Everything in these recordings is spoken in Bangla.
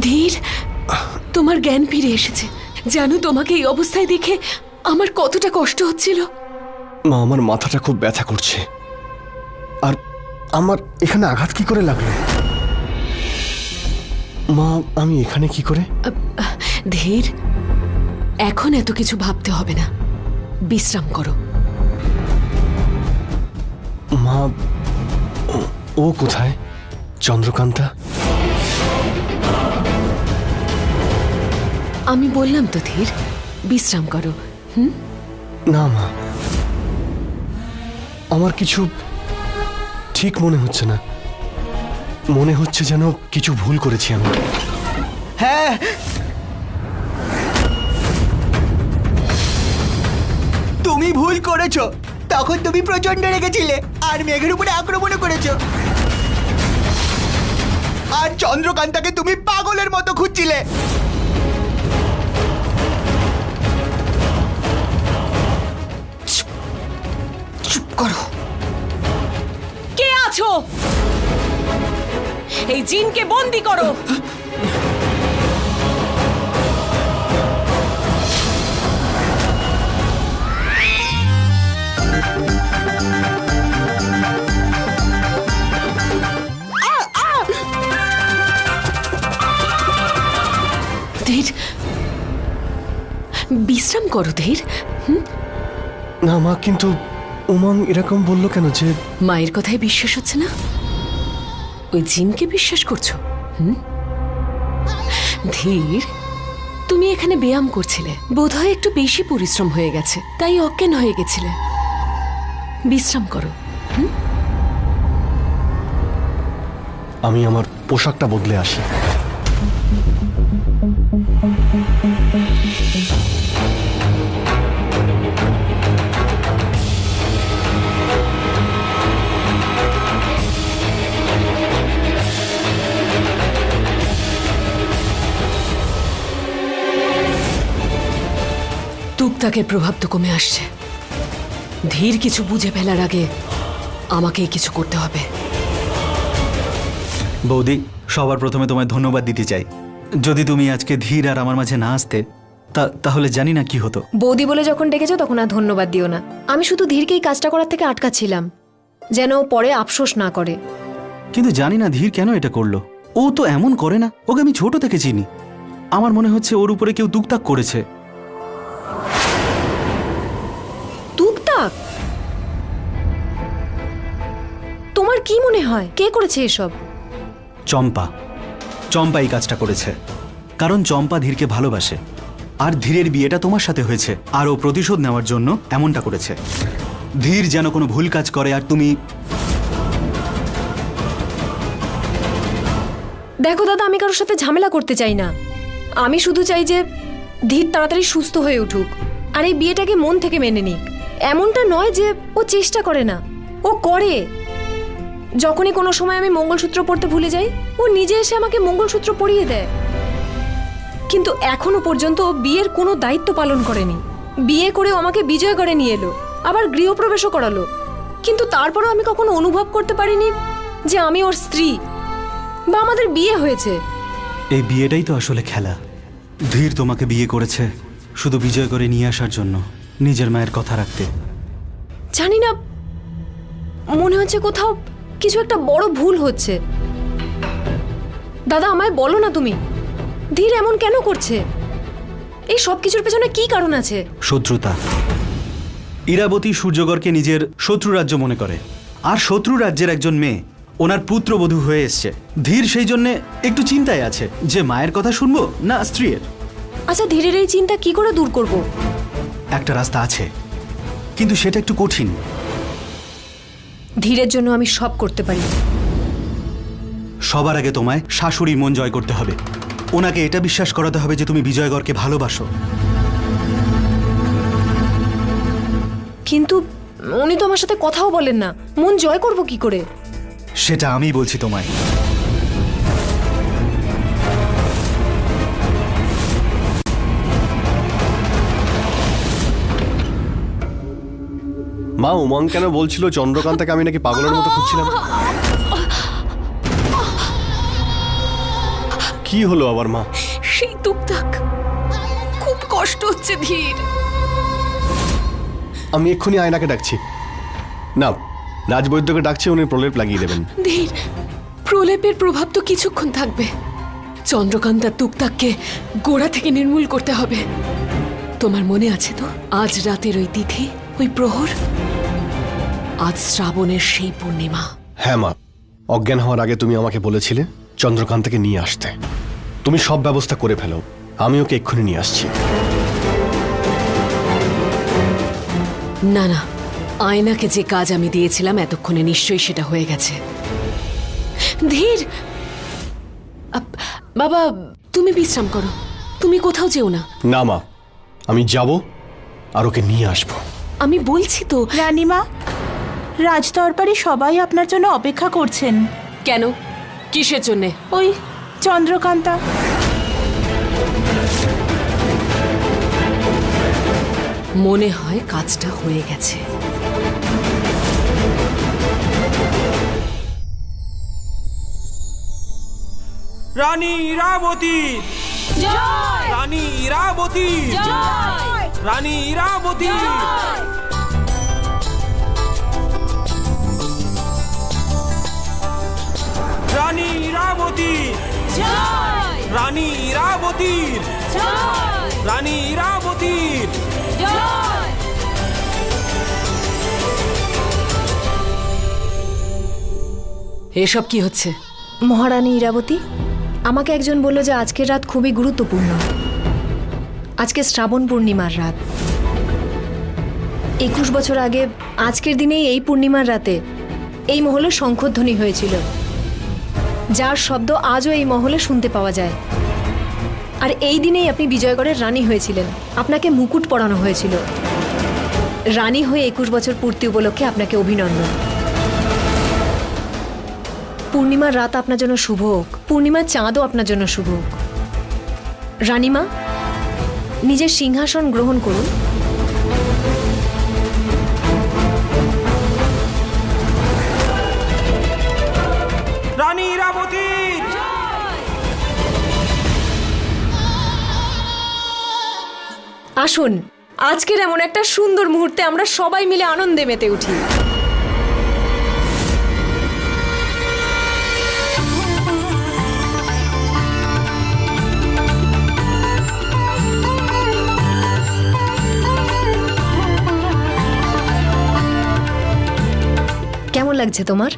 ধীর, তোমার জ্ঞান ফিরে এসেছে। জানো, তোমাকে এই অবস্থায় দেখে আমার কতটা কষ্ট হচ্ছিল। মা, আমার মাথাটা খুব ব্যথা করছে। আর আমার এখানে আঘাত কি করে লাগলো? মা, আমি এখানে কি করে? ধীর, এখন এত কিছু ভাবতে হবে না, বিশ্রাম করো। মা, ও কোথায়? চন্দ্রকান্তা? আমি বললাম তো ধীর, বিশ্রাম করো। না মা, আমার কিছু ঠিক মনে হচ্ছে না। মনে হচ্ছে যেন কিছু ভুল করেছি আমি। হ্যাঁ, তুমি ভুল করেছো। তখন তুমি প্রচন্ড রেগেছিলে আর মেঘের উপরে আক্রমণ করেছো। আর চন্দ্রকান্তাকে তুমি পাগলের মতো খুঁজছিলে। চুপ করো। কে আছো? এই জিনকে বন্দি করো। ধীর, বিশ্রাম করো ধীর। না মা, কিন্তু উমাং এরকম বললো কেন যে? মায়ের কথায় বিশ্বাস হচ্ছে না? ওই জিনকে বিশ্বাস করছো? ধীর, তুমি এখানে ব্যায়াম করছিলে, বোধহয় একটু বেশি পরিশ্রম হয়ে গেছে, তাই অজ্ঞান হয়ে গেছিলে। বিশ্রাম করো। আমি আমার পোশাকটা বদলে আসি। তুকতাকের প্রভাব তো কমে আসছে। ধীর কিছু বুঝে ফেলার আগে আমাকেই কিছু করতে হবে। বৌদি, সবার প্রথমে তোমায় ধন্যবাদ দিতে চাই। যদি তুমি আজকে ধীর আর আমার মাঝে না আসতে তাহলে জানি না কি হতো। বৌদি বলে যখন ডেকেছো তখন আর ধন্যবাদ দিও না। আমি শুধু ধীরকে এই কাজটা করার থেকে আটকাচ্ছিলাম, যেন ও পরে আফসোস না করে। কিন্তু জানি না ধীর কেন এটা করলো। ও তো এমন করে না, ওকে আমি ছোট থেকে চিনি। আমার মনে হচ্ছে ওর উপরে কেউ তুকতাক করেছে। তুকতাক? তোমার কি মনে হয় কে করেছে এসব? চম্পা এই কাজটা করেছে, কারণ চম্পা ধীরকে ভালোবাসে। আর ধীরের বিয়েটা তোমার সাথে হয়েছে, আর ও প্রতিশোধ নেওয়ার জন্য এমনটা করেছে। ধীর যেন কোনো ভুল কাজ করে আর তুমি। দেখো দাদা, আমি কারোর সাথে ঝামেলা করতে চাই না। আমি শুধু চাই যে ধীর তাড়াতাড়ি সুস্থ হয়ে উঠুক আর এই বিয়েটাকে মন থেকে মেনে নিক। এমনটা নয় যে ও চেষ্টা করে না, ও করে। যখনই কোনো সময় আমি মঙ্গলসূত্র পরতে ভুলে যাই, ও নিজে এসে আমাকে মঙ্গলসূত্র পরিয়ে দেয়। কিন্তু এখনো পর্যন্ত ও বিয়ের কোনো দায়িত্ব পালন করেনি। বিয়ে করে আমাকে বিজয়গড়ে নিয়ে এলো, আবার গৃহপ্রবেশও করালো। কিন্তু তারপরও আমি কখনো অনুভব করতে পারিনি যে আমি ওর স্ত্রী বা আমাদের বিয়ে হয়েছে। এই বিয়েটাই তো আসলে খেলা। ধীর তোমাকে বিয়ে করেছে শুধু বিজয় করে নিয়ে আসার জন্য, নিজের মায়ের কথা রাখতে। জানি না, মনে হচ্ছে কোথাও কিছু একটা বড় ভুল হচ্ছে। দাদা, আমায় বলো না তুমি, ধীর এমন কেন করছে? এই সব কিছুর পেছনে কি কারণ আছে? শত্রুতা। ইরাবতী সূর্যগড়কে নিজের শত্রু রাজ্য মনে করে, আর শত্রু রাজ্যের একজন মেয়ে ওনার পুত্রবধূ হয়ে এসছে। ধীর সেই জন্যে একটু চিন্তায় আছে যে মায়ের কথা শুনবো না স্ত্রীর। আচ্ছা, ধীরের এই চিন্তা কি করে দূর করব? একটা রাস্তা আছে, কিন্তু সেটা একটু কঠিন। ধীরের জন্য আমি সব করতে পারি। সবার আগে তোমায় শাশুড়ির মন জয় করতে হবে। ওনাকে এটা বিশ্বাস করাতে হবে যে তুমি বিজয়গড়কে ভালোবাসো। কিন্তু উনি তো আমার সাথে কথাও বলেন না, মন জয় করব কি করে? সেটা আমি বলছি তোমায়। মা, উমাং কেন বলছিল চন্দ্রকান্তাকে আমি নাকি পাগলের মতো খুঁজছিলাম? কি হলো আবার মা? সেই টুকটাক খুব কষ্ট হচ্ছে ধীর। আমি এক্ষুনি আয়নাকে ডাকছি। না, রাজবৈদ্যকে ডাকছি, উনি প্রলেপ লাগিয়ে দেবেন। ধীর, প্রলেপের প্রভাব তো কিছুক্ষণ থাকবে। চন্দ্রকান্তার টুকটাককে গোড়া থেকে নির্মূল করতে হবে। তোমার মনে আছে তো আজ রাতের ওই তিথি, ওই প্রহর, আজ শ্রাবণের সেই পূর্ণিমা। হ্যাঁ মা, অজ্ঞান হওয়ার আগে তুমি আমাকে বলেছিলে চন্দ্রকান্তকে নিয়ে আসতে। তুমি সব ব্যবস্থা করে ফেলো, আমি ওকে এক্ষুনি নিয়ে আসছি। না না, আয়নাকে যে কাজ আমি দিয়েছিলাম এতক্ষণে নিশ্চয়ই সেটা হয়ে গেছে। ধীর, বাবা তুমি বিশ্রাম করো, তুমি কোথাও যেও না। না মা, আমি যাব আর ওকে নিয়ে আসবো। আমি বলছি তো। রানীমা, রাজদরবারে সবাই আপনার জন্য অপেক্ষা করছেন। কেন, কিসের জন্যে? ওই চন্দ্রকান্তা। মনে হয় কাজটা হয়ে গেছে। রানী ইরাবতী, রানী ইরাবতী, রানী ইরাবতী। রানী ইরাবতী, রানী ইরাবতী, রানী ইরাবতী। এসব কি হচ্ছে? মহারানী ইরাবতী, আমাকে একজন বলল যে আজকের রাত খুবই গুরুত্বপূর্ণ। আজকে শ্রাবণ পূর্ণিমার রাত। 21 বছর আগে আজকের দিনেই এই পূর্ণিমার রাতে এই মহলে শঙ্খধ্বনি হয়েছিল, যার শব্দ আজও এই মহলে শুনতে পাওয়া যায়। আর এই দিনেই আপনি বিজয়গড়ের রানী হয়েছিলেন, আপনাকে মুকুট পরানো হয়েছিল। রানী হয়ে 21 বছর পূর্তি উপলক্ষে আপনাকে অভিনন্দন। পূর্ণিমার রাত আপনার জন্য শুভ হোক, পূর্ণিমার চাঁদও আপনার জন্য শুভ হোক। রানীমা, নিজের সিংহাসন গ্রহণ করুন। রানী ইরাবতী, আসুন, আজকের এমন একটা সুন্দর মুহূর্তে আমরা সবাই মিলে আনন্দে মেতে উঠি। কেমন লাগছে তোমার?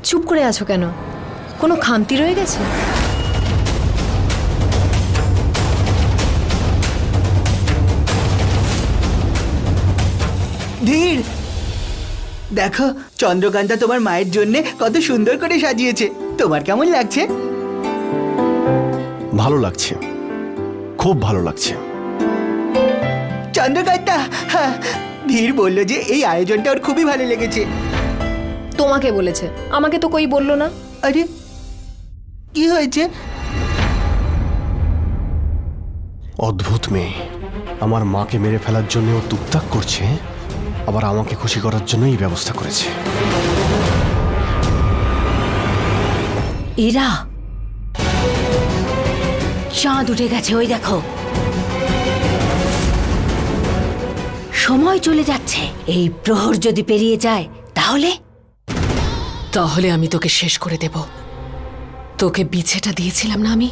চুপ করে আছো কেন? কোনো খামতি রয়ে গেছে? ধীর, দেখো চন্দ্রকান্তা তোমার মায়ের জন্য কত সুন্দর করে সাজিয়েছে। তোমার কেমন লাগছে? ভালো লাগছে, খুব ভালো লাগছে। চন্দ্রকান্তা, হ্যাঁ, ধীর বলল যে এই আয়োজনটা ওর খুবই ভালো লেগেছে। তোমাকে বলেছে, আমাকে তো কই বললো না। আরে কি হয়েছে? অদ্ভুত মেয়ে, আমার মাকে মেরে ফেলার জন্য ও টুকটাক করছে, আবার আমাকে খুশি করার জন্য এই ব্যবস্থা করেছে। ইরা, চাঁদ উঠে গেছে, ওই দেখো। সময় চলে যাচ্ছে, এই প্রহর যদি পেরিয়ে যায় তাহলে? তাহলে আমি তোকে শেষ করে দেব। তোকে বিছেটা দিয়েছিলাম না আমি,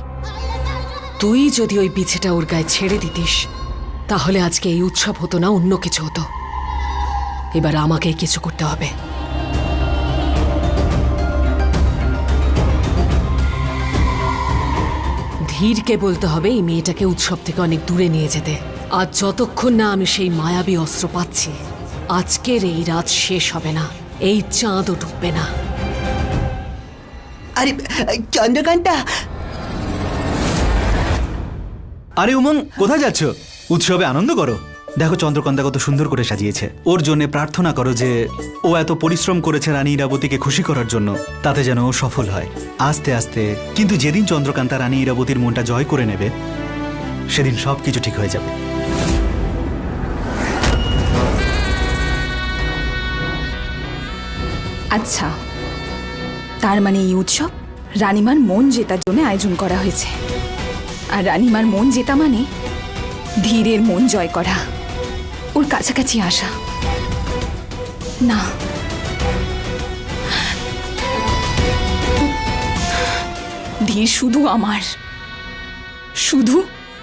তুই যদি ওই বিছেটা ওর গায়ে ছেড়ে দিতিস তাহলে আজকে এই উৎসব হতো না, অন্য কিছু হতো। এবার আমাকেই কিছু করতে হবে। ধীরকে বলতে হবে এই মেয়েটাকে উৎসব থেকে অনেক দূরে নিয়ে যেতে। আজ যতক্ষণ না আমি সেই মায়াবী অস্ত্র পাচ্ছি, আজকের এই রাত শেষ হবে না, এই চাঁদও ডুববে না। আরে চন্দ্রকান্তা, আরে উমং, কোথায় যাচ্ছ? উৎসবে আনন্দ করো। দেখো চন্দ্রকান্তা কত সুন্দর করে সাজিয়েছে। ওর জন্য প্রার্থনা করো যে ও এত পরিশ্রম করেছে রানী ইরাবতীকে খুশি করার জন্য, তাতে যেন ও সফল হয় আস্তে আস্তে। কিন্তু যেদিন চন্দ্রকান্তা রানী ইরাবতীর মনটা জয় করে নেবে, সেদিন সবকিছু ঠিক হয়ে যাবে। আচ্ছা, তার মানে এই উৎসব রানীমার মন জেতার জন্য আয়োজন করা হয়েছে। আর রানীমার মন জেতা মানে ধীরের মন জয় করা, ওর কাছাকাছি আসা। না, ধীর শুধু আমার,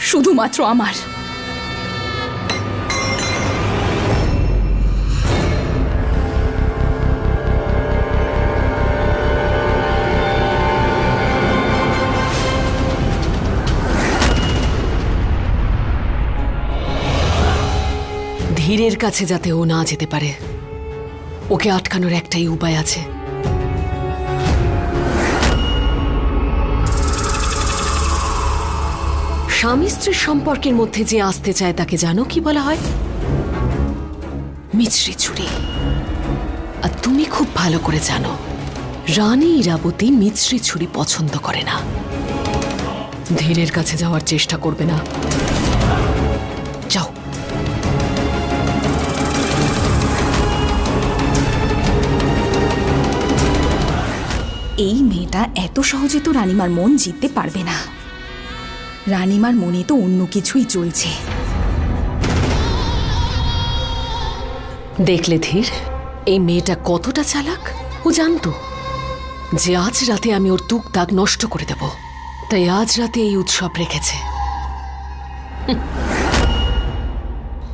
শুধুমাত্র আমার। ধীরের কাছে যাতে ও না যেতে পারে, ওকে আটকানোর একটাই উপায় আছে। স্বামী স্ত্রীর সম্পর্কের মধ্যে যে আসতে চায় তাকে জানো কি বলা হয়? মিছরি ছুরি। আর তুমি খুব ভালো করে জানো রানী ইরাবতী মিছরি ছুরি পছন্দ করে না। ধীরের কাছে যাওয়ার চেষ্টা করবে না। যাও। এই মেয়েটা এত সহজে তো রানীমার মন জিততে পারবে না। রানীমার মনে তো অন্য কিছুই চলছে। দেখলে ধীর, এই মেয়েটা কতটা চালাক। ও জানতো যে আজ রাতে আমি ওর তুকতাক নষ্ট করে দেব, তাই আজ রাতে এই উৎসব রেখেছে।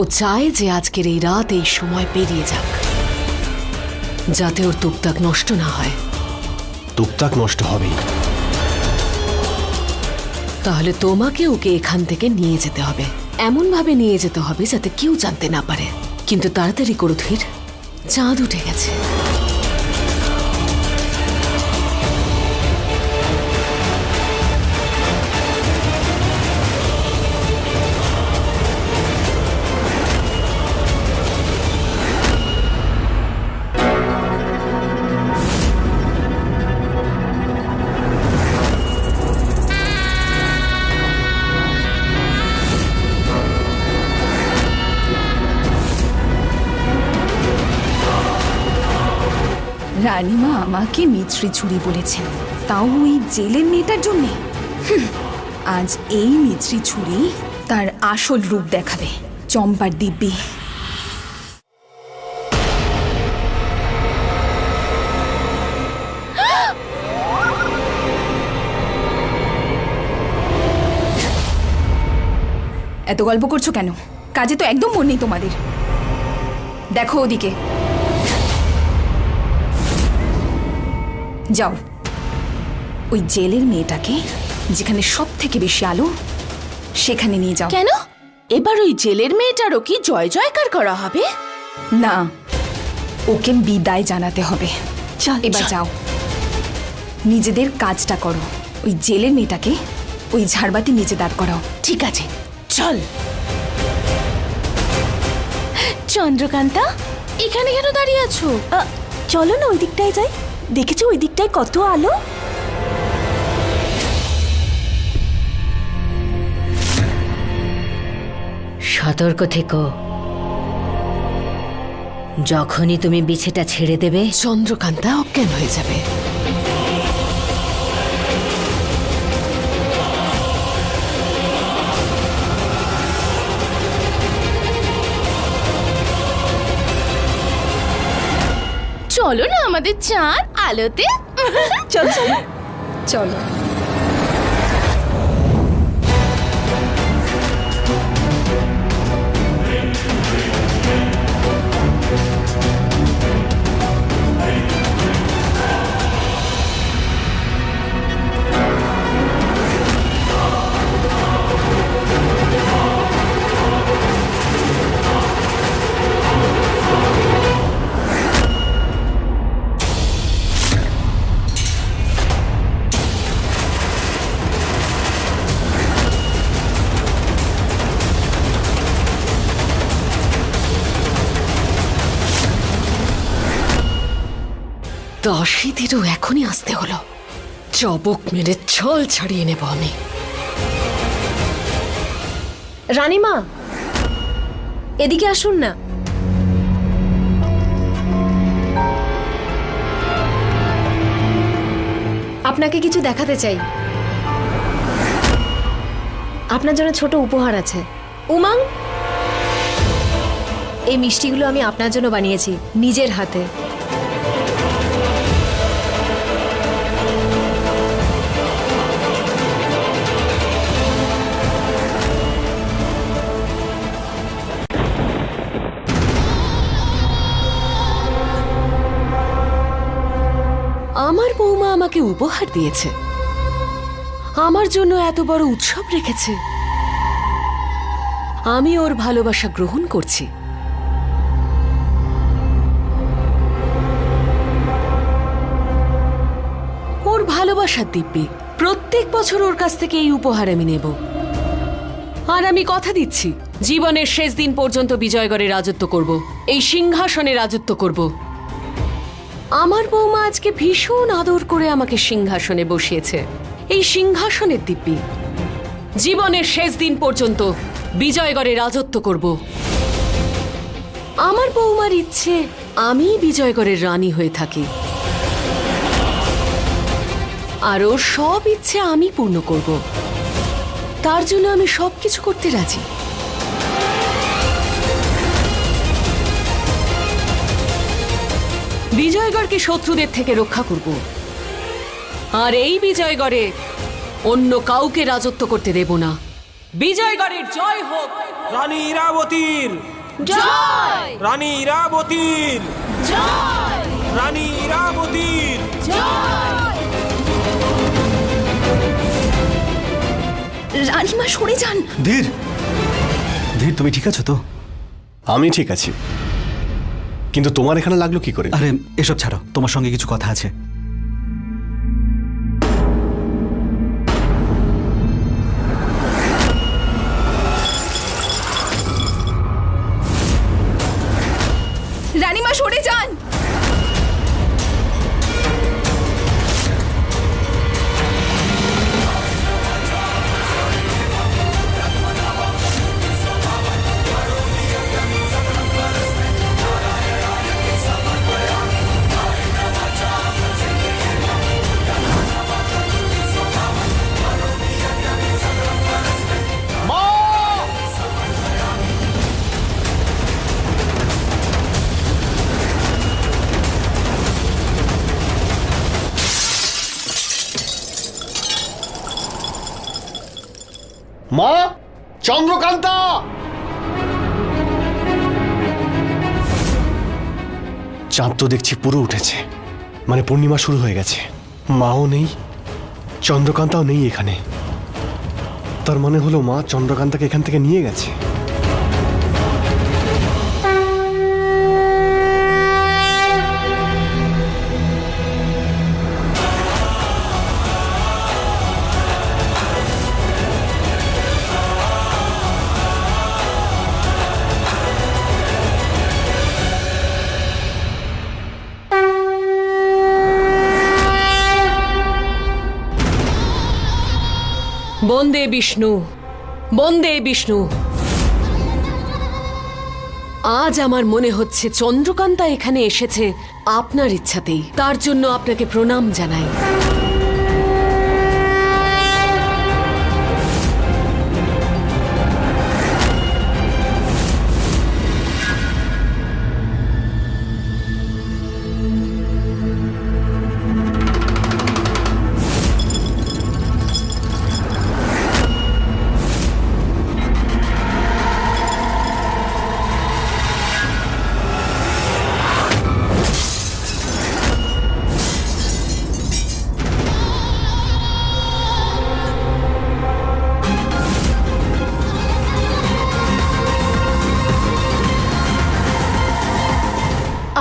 ও চায় যে আজকের এই রাত এই সময় পেরিয়ে যাক, যাতে ওর তুকতাক নষ্ট না হয়। টুকটাক নষ্ট হবেই। তাহলে তোমাকে ওকে এখান থেকে নিয়ে যেতে হবে, এমন ভাবে নিয়ে যেতে হবে যাতে কেউ জানতে না পারে। কিন্তু তাড়াতাড়ি করো ধীর, চাঁদ উঠে গেছে। রানীমা আমাকে মিছরি ছুরি বলেছেন, তাও ওই জেলের মেয়েটার জন্যে। আজ এই মিছরি ছুরি তার আসল রূপ দেখাবে। চম্পার দিব্যি। এত গল্প করছো কেন? কাজে তো একদম মন নেই তোমাদের। দেখো ওদিকে, যাও ওই জেলের মেয়েটাকে যেখানে সব থেকে বেশি আলো সেখানে নিয়ে যাও। কেন এবার ওই জেলের মেয়েটারও কি জয় জয়কার করা হবে? না, ওকে বিদায় জানাতে হবে। চল এবার যাও, নিজেদের কাজটা করো। ওই জেলের মেয়েটাকে ওই ঝাড়বাতি নিচে দাঁড় করাও। ঠিক আছে, চল। চন্দ্রকান্তা, এখানে কেন দাঁড়িয়ে আছো? চলো না ওই দিকটায় যাই। দেখেছো ওই দিকটায় কত আলো? সতর্ক থেকো, যখনই তুমি বিছেটা ছেড়ে দেবে চন্দ্রকান্তা অজ্ঞান হয়ে যাবে। চলো না আমাদের চাঁদ আলোতে। চল চলো চলো। দাসীদেরও এখনই আসতে হলো। চবক মেরে ছল ছাড়িয়ে নেব আমি। রানীমা, এদিকে আসুন না। আপনাকে কিছু দেখাতে চাই। আপনার জন্য ছোট উপহার আছে। উমাং, এই মিষ্টিগুলো আমি আপনার জন্য বানিয়েছি নিজের হাতে। আমার বৌমা আমাকে উপহার দিয়েছে, আমার জন্য এত বড় উৎসব রেখেছে। আমি ওর ভালোবাসা গ্রহণ করছি। ওর ভালোবাসার দিব্যি প্রত্যেক বছর ওর কাছ থেকে এই উপহার আমি নেব। আর আমি কথা দিচ্ছি, জীবনের শেষ দিন পর্যন্ত বিজয়গড়ে রাজত্ব করব, এই সিংহাসনে রাজত্ব করব। আমার বৌমা আজকে ভীষণ আদর করে আমাকে সিংহাসনে বসিয়েছে। এই সিংহাসনের দিব্যি জীবনের শেষ দিন পর্যন্ত বিজয়গড়ে রাজত্ব করব। আমার বৌমার ইচ্ছে আমি বিজয়গড়ের রানী হয়ে থাকি, আর ওর সব ইচ্ছে আমি পূর্ণ করব। তার জন্য আমি সবকিছু করতে রাজি। বিজয়গড়কে শত্রুদের থেকে রক্ষা করব, আর এই বিজয়গড়ে অন্য কাউকে রাজত্ব করতে দেব না। বিজয়গড়ের জয় হোক। রানী ইরাবতীর জয়, রানী ইরাবতীর জয়, রানী ইরাবতীর জয়। রানীমা সরে যান। ধীর, ধীর, তুমি ঠিক আছো তো? আমি ঠিক আছি, কিন্তু তোমার এখানে লাগলো কি করে? আরে এসব ছাড়ো, তোমার সঙ্গে কিছু কথা আছে। রানীমা সরে যান। মা, চন্দ্রকান্তা! চাঁদ তো দেখছি পুরো উঠেছে, মানে পূর্ণিমা শুরু হয়ে গেছে। মাও নেই, চন্দ্রকান্তাও নেই এখানে। তার মানে হলো মা চন্দ্রকান্তাকে এখান থেকে নিয়ে গেছে। বন্দে বিষ্ণু, বন্দে বিষ্ণু। আজ আমার মনে হচ্ছে চন্দ্রকান্তা এখানে এসেছে আপনার ইচ্ছাতেই। তার জন্য আপনাকে প্রণাম জানাই।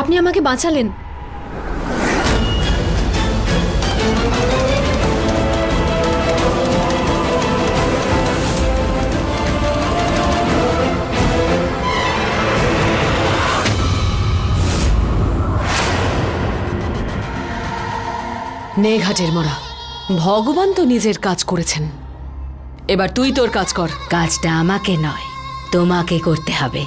আপনি আমাকে বাঁচালেন। নে ঘাটের মোড়া, ভগবান তো নিজের কাজ করেছেন, এবার তুই তোর কাজ কর। কাজটা আমাকে নয়, তোমাকে করতে হবে।